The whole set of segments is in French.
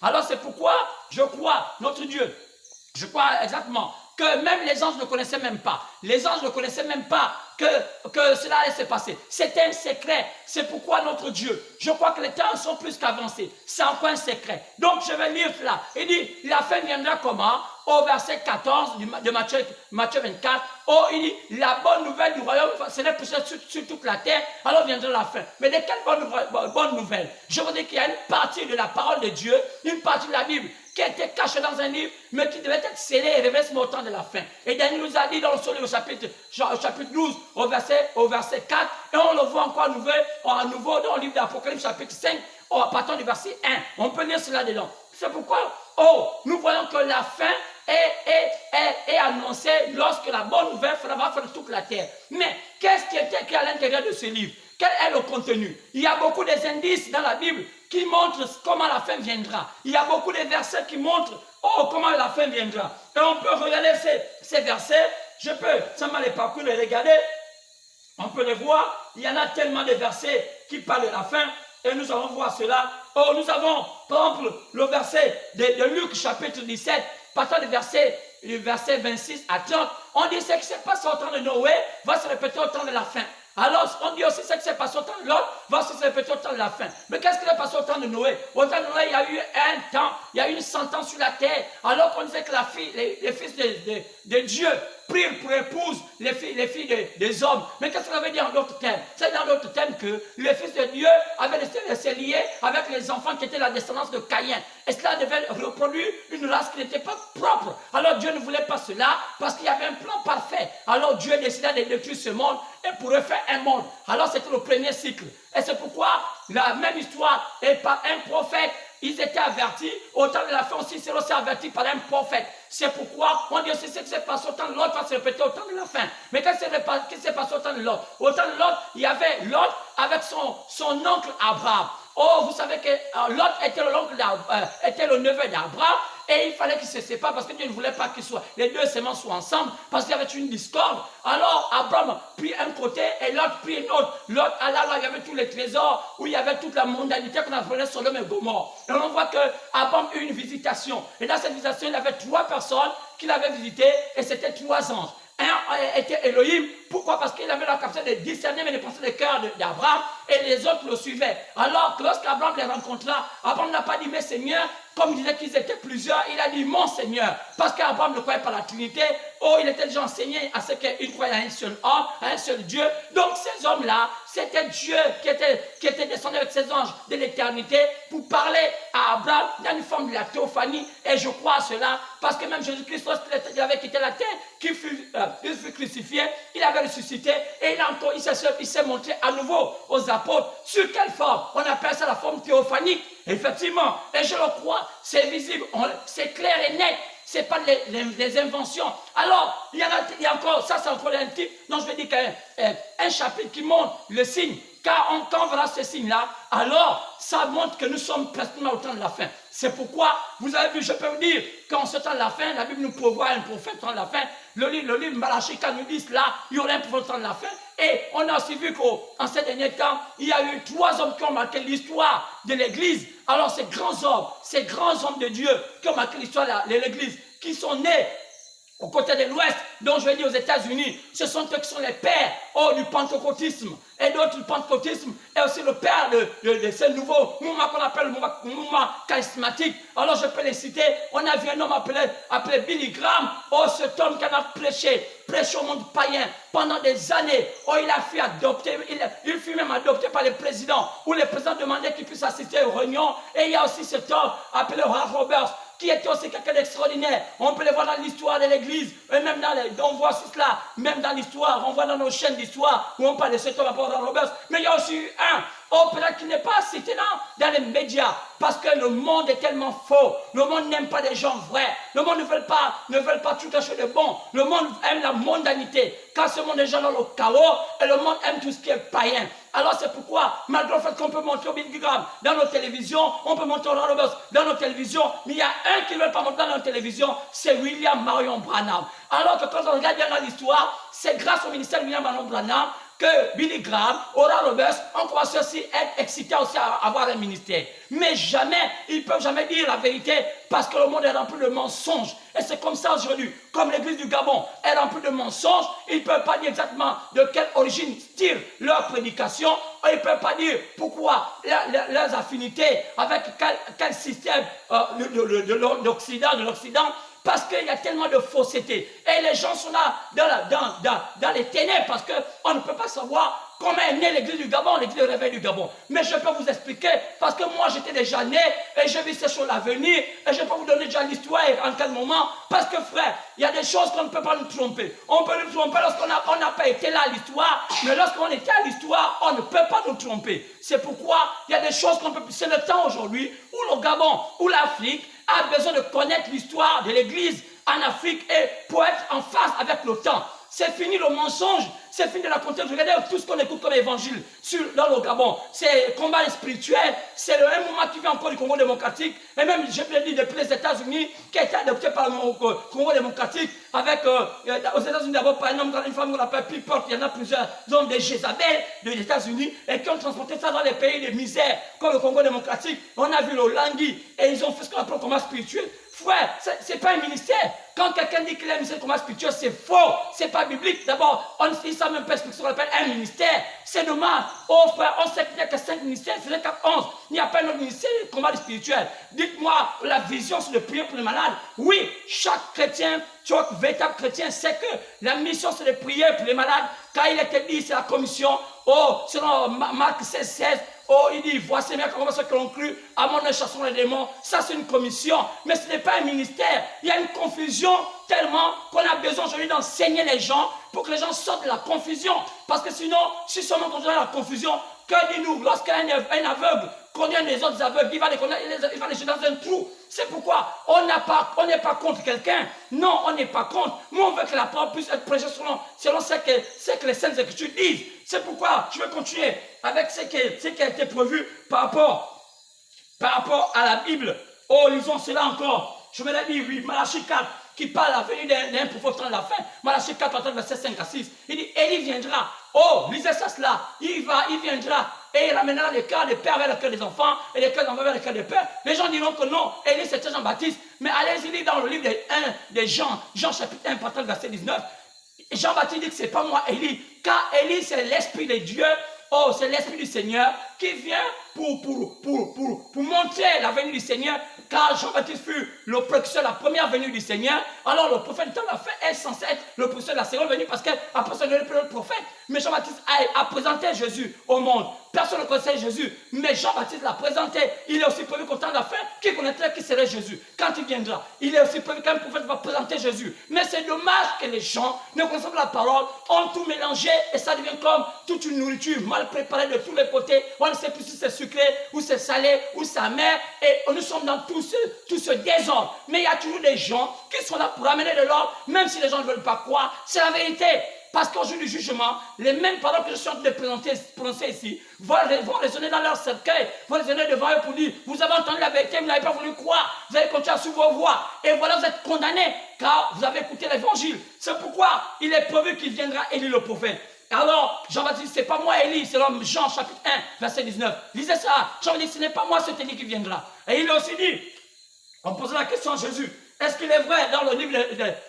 Alors c'est pourquoi je crois, notre Dieu, je crois exactement que même les anges ne connaissaient même pas. Les anges ne connaissaient même pas que cela allait se passer. C'était un secret. C'est pourquoi notre Dieu, je crois que les temps sont plus qu'avancés. C'est encore un secret. Donc je vais lire cela. Il dit, la fin viendra comment? Au verset 14 de Matthieu 24. Oh, il dit, la bonne nouvelle du royaume, ce n'est plus sur toute la terre, alors viendra la fin. Mais de quelle bonne nouvelle? Je vous dis qu'il y a une partie de la parole de Dieu, une partie de la Bible, qui était cachée dans un livre, mais qui devait être scellée et révélée au temps de la fin. Et Daniel nous a dit dans le Soleil au chapitre 12, au verset 4, et on le voit encore à nouveau dans le livre d'Apocalypse chapitre 5, à partir du verset 1. On peut lire cela dedans. C'est pourquoi, nous voyons que la fin est annoncée lorsque la bonne nouvelle va faire toute la terre. Mais qu'est-ce qui est écrit à l'intérieur de ce livre? Quel est le contenu? Il y a beaucoup d'indices dans la Bible qui montrent comment la fin viendra. Il y a beaucoup de versets qui montrent comment la fin viendra. Et on peut regarder ces versets. Je peux seulement les parcourir et regarder. On peut les voir. Il y en a tellement de versets qui parlent de la fin. Et nous allons voir cela. Nous avons, par exemple, le verset de Luc chapitre 17, partant du verset 26 à 30. On dit ce qui s'est passé au temps de Noé va se répéter au temps de la fin. Alors, on dit aussi ce qui s'est passé au temps de l'autre va se répéter au temps de la fin. Mais qu'est-ce qui s'est passé au temps de Noé? Au temps de Noé, il y a eu un temps, il y a eu une sentence sur la terre. Alors qu'on disait que les fils de Dieu prirent pour épouse les filles des hommes. Mais qu'est-ce que ça veut dire en d'autres termes? C'est dans d'autres termes que les fils de Dieu avaient laissé lier avec les enfants qui étaient la descendance de Caïn. Et cela devait reproduire une race qui n'était pas propre. Alors Dieu ne voulait pas cela parce qu'il y avait un plan parfait. Alors Dieu décida de détruire ce monde et pour refaire un monde. Alors c'était le premier cycle. Et c'est pourquoi la même histoire est par un prophète. Ils étaient avertis, au temps de la fin aussi, c'est aussi averti par un prophète. C'est pourquoi on dit aussi ce qui s'est passé au temps de l'autre va se répéter au temps de la fin. Mais qu'est-ce qui s'est passé au temps de l'autre? Au temps de l'autre, il y avait Lot avec son oncle Abraham. Vous savez que Lot était le neveu d'Abraham. Et il fallait qu'ils se séparent parce que Dieu ne voulait pas qu'ils soient, les deux semences soient ensemble parce qu'il y avait une discorde. Alors Abraham prit un côté et l'autre prit un autre. L'autre, là, il y avait tous les trésors où il y avait toute la mondanité qu'on appelait Sodome et Gomorrhe. Et on voit qu'Abraham eut une visitation. Et dans cette visitation, il y avait 3 personnes qui l'avaient visité et c'était 3 anges. Un était Elohim. Pourquoi? Parce qu'il avait la capacité de discerner les pensées du cœur d'Abraham et les autres le suivaient. Alors que lorsqu'Abraham les rencontra, Abraham n'a pas dit mais Seigneur, comme il disait qu'ils étaient plusieurs, il a dit mon Seigneur. Parce qu'Abraham ne croyait pas la Trinité. Il était déjà enseigné à ce qu'il croyait à un seul homme, à un seul Dieu. Donc ces hommes-là, c'était Dieu qui était descendu avec ses anges de l'éternité pour parler à Abraham dans une forme de la théophanie. Et je crois à cela parce que même Jésus-Christ, lorsqu'il avait quitté la terre, il fut crucifié, il avait ressuscité et il s'est montré à nouveau aux apôtres. Sur quelle forme? On appelle ça la forme théophanique. Effectivement, et je le crois, c'est visible, c'est clair et net. Ce n'est pas des inventions. Alors, il y a encore, ça c'est encore un type, donc je vais dire qu'un chapitre qui montre le signe, car quand on verra ce signe-là, alors ça montre que nous sommes pratiquement au temps de la fin. C'est pourquoi, vous avez vu, je peux vous dire, quand ce temps de la fin, la Bible nous prévoit un prophète au temps de la fin. Le livre Malachie, quand nous dit là, il y aura un prophète au temps de la fin. Et on a aussi vu qu'en ces derniers temps, il y a eu 3 hommes qui ont marqué l'histoire de l'Église. Alors ces grands hommes de Dieu qui ont marqué l'histoire de l'Église, qui sont nés au côté de l'Ouest, dont je vais dire aux États-Unis, ce sont eux qui sont les pères du pentecôtisme. Et d'autres du pentecôtisme est aussi le père de ce nouveau mouvement qu'on appelle le mouvement charismatique. Alors je peux les citer. On a vu un homme appelé Billy Graham. Cet homme qui en a prêché au monde païen pendant des années. Il a fait adopter, il fut même adopté par le président, où le président demandait qu'il puisse assister aux réunions. Et il y a aussi cet homme appelé Oral Roberts, qui était aussi quelqu'un d'extraordinaire. On peut le voir dans l'histoire de l'Église, et même on voit aussi cela, même dans l'histoire, on voit dans nos chaînes d'histoire, où on parle de cet homme appelé Oral Roberts. Mais il y a aussi eu peut-être qu'il n'est pas cité dans les médias, parce que le monde est tellement faux. Le monde n'aime pas des gens vrais. Le monde ne veut pas tout quelque chose de bon. Le monde aime la mondanité. Car ce monde est déjà dans le chaos, et le monde aime tout ce qui est païen. Alors c'est pourquoi, malgré le fait qu'on peut montrer Billy Graham dans nos télévisions, on peut montrer Oral Roberts dans nos télévisions, mais il y a un qui ne veut pas montrer dans nos télévisions, c'est William Marion Branham. Alors que quand on regarde bien dans l'histoire, c'est grâce au ministère de William Marion Branham que Billy Graham, Oral Roberts ont commencé aussi à être excités aussi à avoir un ministère. Mais jamais, ils ne peuvent jamais dire la vérité parce que le monde est rempli de mensonges. Et c'est comme ça aujourd'hui. Comme l'église du Gabon est remplie de mensonges, ils ne peuvent pas dire exactement de quelle origine tirent leur prédication. Ils ne peuvent pas dire pourquoi leurs affinités avec quel système de l'Occident. Parce qu'il y a tellement de fausseté. Et les gens sont là dans les ténèbres parce qu'on ne peut pas savoir comment est née l'église du Gabon, l'église du réveil du Gabon. Mais je peux vous expliquer parce que moi j'étais déjà né et je vis ces choses à venir et je peux vous donner déjà l'histoire en quel moment. Parce que frère, il y a des choses qu'on ne peut pas nous tromper. On peut nous tromper lorsqu'on n'a pas été là à l'histoire, mais lorsqu'on était à l'histoire, on ne peut pas nous tromper. C'est pourquoi il y a des choses qu'on peut... C'est le temps aujourd'hui où le Gabon, où l'Afrique a besoin de connaître l'histoire de l'église en Afrique et pour être en phase avec le temps. C'est fini le mensonge, c'est fini de raconter. Regardez tout ce qu'on écoute comme évangile dans le Gabon. C'est combat spirituel, c'est le même moment qui vient encore du Congo démocratique. Et même, je peux le dire, depuis les États-Unis, qui a été adopté par le Congo démocratique, avec aux États-Unis d'abord, par exemple, une femme qu'on appelle Pipote, il y en a plusieurs hommes des Jézabel des États-Unis, et qui ont transporté ça dans les pays de misère, comme le Congo démocratique. On a vu le Langui, et ils ont fait ce qu'on appelle le combat spirituel. Frère, ce n'est pas un ministère. Quand quelqu'un dit qu'il a un ministère de combat spirituel, c'est faux. Ce n'est pas biblique. D'abord, on ne sait même pas ce qu'on appelle un ministère. C'est dommage. Oh frère, on sait qu'il n'y a que 5 ministères, il faisait 11. Il n'y a pas un autre ministère de combat spirituel. Dites-moi, la vision, c'est de prier pour les malades. Oui, chaque chrétien, chaque véritable chrétien sait que la mission, c'est de prier pour les malades. Quand il était dit, c'est la commission. Oh, selon Marc 16. Oh, il dit, voici bien comment ceux qui ont cru, à mon nom chassons les démons. Ça, c'est une commission, mais ce n'est pas un ministère. Il y a une confusion tellement qu'on a besoin aujourd'hui d'enseigner les gens pour que les gens sortent de la confusion. Parce que sinon, si seulement on est dans la confusion, que dit-nous lorsqu'un aveugle conduit des autres aveugles, il va les jeter dans un trou. C'est pourquoi on n'est pas contre quelqu'un. Non, on n'est pas contre. Mais on veut que la parole puisse être prêchée selon ce que les Saintes Écritures disent. C'est pourquoi je vais continuer avec ce qui a été prévu par rapport à la Bible. Oh, lisons cela encore. Je me l'ai dit, oui, Malachie 4, qui parle à la venue d'un prophète de la fin. Malachie 4, verset 5 à 6. Il dit, Élie viendra. Oh, lisez ça cela. Il viendra. Et il ramènera les cœurs des pères vers le cœur des enfants et les cœurs des enfants vers le cœur des pères. Les gens diront que non, Élie c'était Jean-Baptiste. Mais allez-y lire dans le livre de Jean chapitre 1, partant verset 19. Jean-Baptiste dit que ce n'est pas moi Élie, car Élie c'est l'Esprit de Dieu, oh c'est l'Esprit du Seigneur qui vient pour montrer la venue du Seigneur, car Jean-Baptiste fut le précurseur de la première venue du Seigneur. Alors le prophète de la fin est censé être le précurseur de la seconde venue parce qu'après ça, il n'y a plus de prophète. Mais Jean-Baptiste a présenté Jésus au monde. Personne ne connaissait Jésus, mais Jean-Baptiste l'a présenté. Il est aussi prévu qu'au temps de la fin, qui connaîtrait qui serait Jésus quand il viendra. Il est aussi prévu qu'un prophète va présenter Jésus. Mais c'est dommage que les gens ne connaissent pas la parole, ont tout mélangé et ça devient comme toute une nourriture mal préparée de tous les côtés. On ne sait plus si c'est sucré, ou c'est salé, ou c'est amer. Et nous sommes dans tout ce désordre. Mais il y a toujours des gens qui sont là pour amener de l'ordre, même si les gens ne veulent pas croire. C'est la vérité. Parce qu'au jour du jugement, les mêmes paroles que je suis en train de prononcer ici vont résonner dans leur cercueil, vont résonner devant eux pour dire, vous avez entendu la vérité, vous n'avez pas voulu croire, vous avez continué à suivre vos voies, et voilà, vous êtes condamnés, car vous avez écouté l'évangile. C'est pourquoi il est prévu qu'il viendra Élie le prophète. Alors, Jean-Baptiste, c'est pas moi Élie, c'est l'homme Jean chapitre 1, verset 19. Lisez ça, Jean-Baptiste, ce n'est pas moi cet Élie qui viendra. Et il a aussi dit, on pose la question à Jésus, est-ce qu'il est vrai dans le livre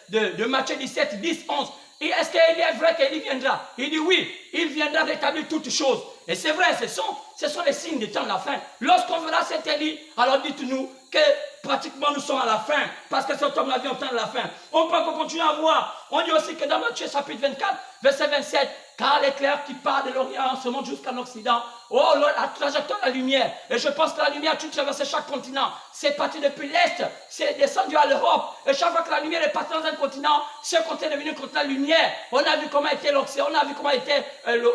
de Matthieu 17, 10, 11, et est-ce qu'il est vrai qu'il viendra? Il dit oui, il viendra rétablir toutes choses. Et c'est vrai, ce sont les signes du temps de la fin. Lorsqu'on verra cet Élie, alors dites-nous que pratiquement nous sommes à la fin, parce que cet homme-là vient au temps de la fin. On peut encore continuer à voir. On dit aussi que dans Matthieu chapitre 24, verset 27, car l'éclair qui part de l'Orient se monte jusqu'à l'Occident. Oh, la trajectoire de la lumière. Et je pense que la lumière a tout traversé chaque continent. C'est parti depuis l'Est, c'est descendu à l'Europe. Et chaque fois que la lumière est partie dans un continent, ce continent est devenu un continent de lumière. On a vu comment était l'Occident, on a vu comment était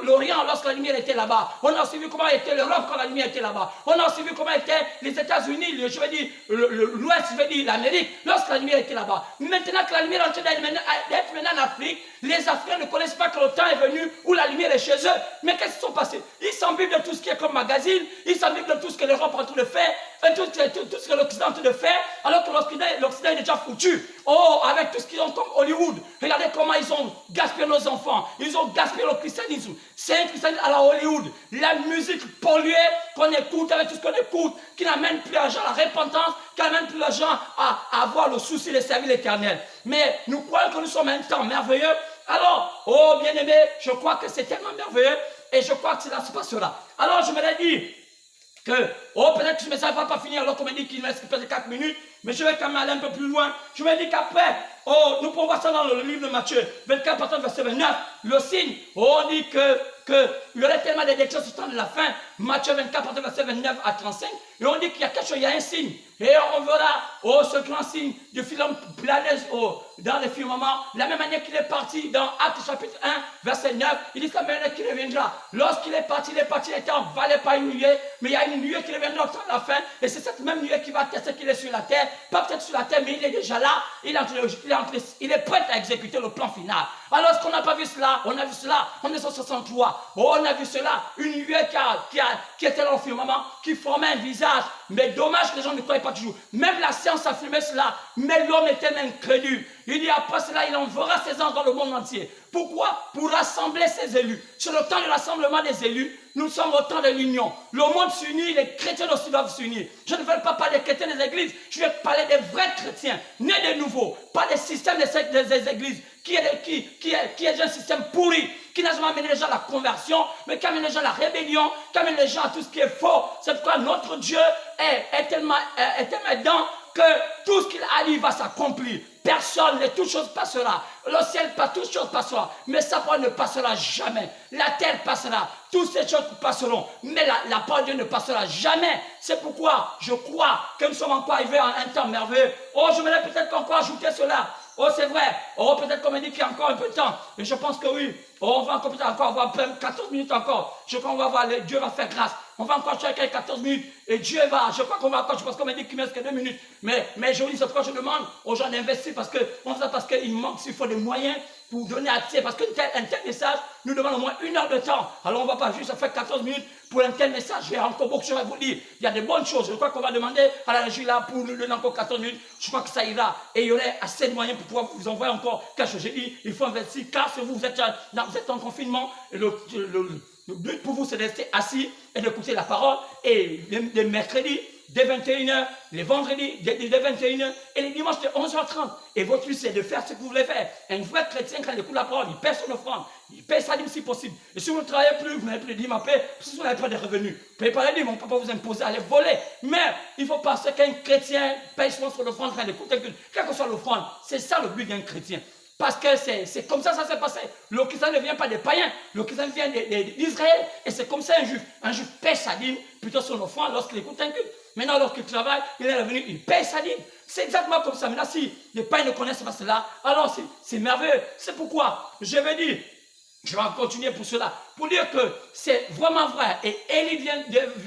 l'Orient lorsque la lumière était là-bas. On a aussi vu comment était l'Europe quand la lumière était là-bas. On a aussi vu comment étaient les États-Unis, je veux dire l'Ouest, je veux dire l'Amérique, lorsque la lumière était là-bas. Maintenant que la lumière est en train d'être maintenant en Afrique, les Africains ne connaissent pas que le temps est venu où la lumière est chez eux. Mais qu'est-ce qui s'est passé? Ils s'embibent de tout ce qui est comme magazine, ils s'embibent de tout ce que l'Europe est en train de faire, tout ce que l'Occident te fait, alors que l'Occident est déjà foutu. Oh, avec tout ce qu'ils ont comme Hollywood. Regardez comment ils ont gaspillé nos enfants. Ils ont gaspillé le christianisme. C'est un christianisme à la Hollywood. La musique polluée qu'on écoute, avec tout ce qu'on écoute, qui n'amène plus les gens à la repentance, qui n'amène plus les gens à avoir le souci de servir l'Éternel. Mais nous croyons que nous sommes un temps merveilleux. Alors, oh bien-aimé, je crois que c'est tellement merveilleux et je crois que cela se passera. Alors, je me l'ai dit que, oh, peut-être que ce message ne va pas finir alors qu'on me dit qu'il me reste peut-être 4 minutes, mais je vais quand même aller un peu plus loin. Je me dis qu'après, oh, nous pouvons voir ça dans le livre de Matthieu, 24, partant verset 29, le signe, oh, on dit qu'il y aurait tellement d'élections sur le temps de la fin, Matthieu 24, partant verset 29 à 35, et on dit qu'il y a quelque chose, il y a un signe, et on verra, oh, ce grand signe de Philon Planèse, oh, dans le firmament, la même manière qu'il est parti dans Actes chapitre 1, verset 9, il dit que la même manière qu'il reviendra. Lorsqu'il est parti, il était envalé par une nuée, mais il y a une nuée qui reviendra au temps de la fin, et c'est cette même nuée qui va tester qu'il est sur la terre, pas peut-être sur la terre, mais il est déjà là, il est prêt à exécuter le plan final. Alors, est-ce qu'on n'a pas vu cela? On a vu cela en 1963. Oh, on a vu cela, une nuée qui était dans le firmament, qui formait un visage. Mais dommage que les gens ne croyaient pas toujours. Même la science a filmé cela, mais l'homme était incrédule. Il dit après cela, il enverra ses anges dans le monde entier. Pourquoi? Pour rassembler ses élus. Sur le temps du rassemblement des élus, nous sommes au temps de l'union. Le monde s'unit, les chrétiens aussi doivent s'unir. Je ne veux pas parler des chrétiens des églises, je vais parler des vrais chrétiens, nés de nouveau, pas des systèmes des églises, qui est un système pourri, qui n'a jamais amené les gens à la conversion, mais qui amène les gens à la rébellion, qui amène les gens à tout ce qui est faux. C'est pourquoi notre Dieu est tellement aidant que tout ce qu'il a dit va s'accomplir. Personne, toute chose passera. Le ciel passe, toute chose passera. Mais sa parole ne passera jamais. La terre passera. Toutes ces choses passeront. Mais la parole de Dieu ne passera jamais. C'est pourquoi je crois que nous sommes encore arrivés à un temps merveilleux. Oh, je voulais peut-être encore ajouter cela. Oh, c'est vrai. Oh, peut-être qu'on me dit qu'il y a encore un peu de temps. Mais je pense que oui. Oh, on va encore peut-être avoir 14 minutes encore. Je crois qu'on va voir, Dieu va faire grâce. On va encore chercher 14 minutes. Et Dieu va, je crois qu'on va encore, je pense qu'on m'a dit qu'il me reste que 2 minutes. Mais je vous dis, c'est pourquoi je demande aux gens d'investir parce qu'il manque, s'il faut des moyens pour donner accès. Parce qu'un tel message nous demande au moins 1 heure de temps. Alors on ne va pas juste faire 14 minutes pour un tel message. J'ai encore beaucoup de choses à vous dire. Il y a des bonnes choses. Je crois qu'on va demander à la régie là pour nous donner encore 14 minutes. Je crois que ça ira. Et il y aurait assez de moyens pour pouvoir vous envoyer encore quelque chose. J'ai dit, il faut investir car si vous êtes en confinement. Et le but pour vous, c'est de rester assis et d'écouter la parole. Et les mercredis, dès 21h, les vendredis, dès 21h, et les dimanches, de 11h30. Et votre but, c'est de faire ce que vous voulez faire. Un vrai chrétien, quand il écoute la parole, il paie son offrande, il paie sa dîme si possible. Et si vous ne travaillez plus, vous n'avez plus de dîme à payer, si vous n'avez pas de revenus, vous ne payez pas les dîmes, on ne peut pas vous imposer à les voler. Mais il faut penser qu'un chrétien paye son offrande quand il écoute un culte. Quelle que soit l'offrande, c'est ça le but d'un chrétien. Parce que c'est comme ça s'est passé. Le chrétien ne vient pas des païens, le chrétien vient d'Israël. Et c'est comme ça un juif. Un juif paie sa dîme, plutôt son offrande lorsqu'il écoute un culte. Maintenant, lorsqu'il travaille, il est revenu, il paie sa dîme. C'est exactement comme ça. Maintenant, si les païens ne connaissent pas cela, alors c'est merveilleux. C'est pourquoi je vais dire, je vais continuer pour cela, pour dire que c'est vraiment vrai. Et Élie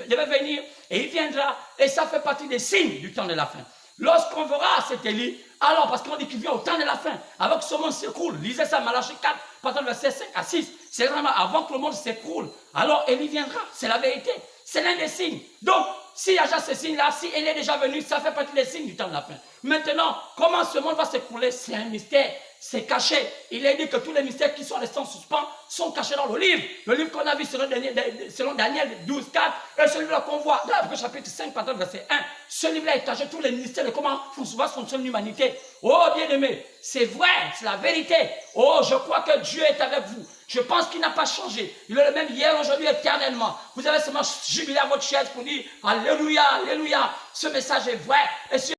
devait venir, et il viendra, et ça fait partie des signes du temps de la fin. Lorsqu'on verra cet Élie, alors parce qu'on dit qu'il vient au temps de la fin, avant que ce monde s'écroule, lisez ça, Malachie 4, partant de verset 5 à 6, c'est vraiment avant que le monde s'écroule, alors Élie viendra, c'est la vérité, c'est l'un des signes. Donc, s'il y a déjà ces signes-là, si Élie est déjà venu, ça fait partie des signes du temps de la fin. Maintenant, comment ce monde va s'écrouler, c'est un mystère. C'est caché. Il est dit que tous les mystères qui sont restés en suspens sont cachés dans le livre. Le livre qu'on a vu selon Daniel 12, 4, et celui-là qu'on voit dans le chapitre 5, verset 1. Ce livre-là est caché, tous les mystères de comment fonctionne l'humanité. Oh, bien-aimé, c'est vrai, c'est la vérité. Oh, je crois que Dieu est avec vous. Je pense qu'il n'a pas changé. Il est le même hier, aujourd'hui, éternellement. Vous avez seulement jubilé à votre chaise pour dire Alléluia, Alléluia. Ce message est vrai. Et si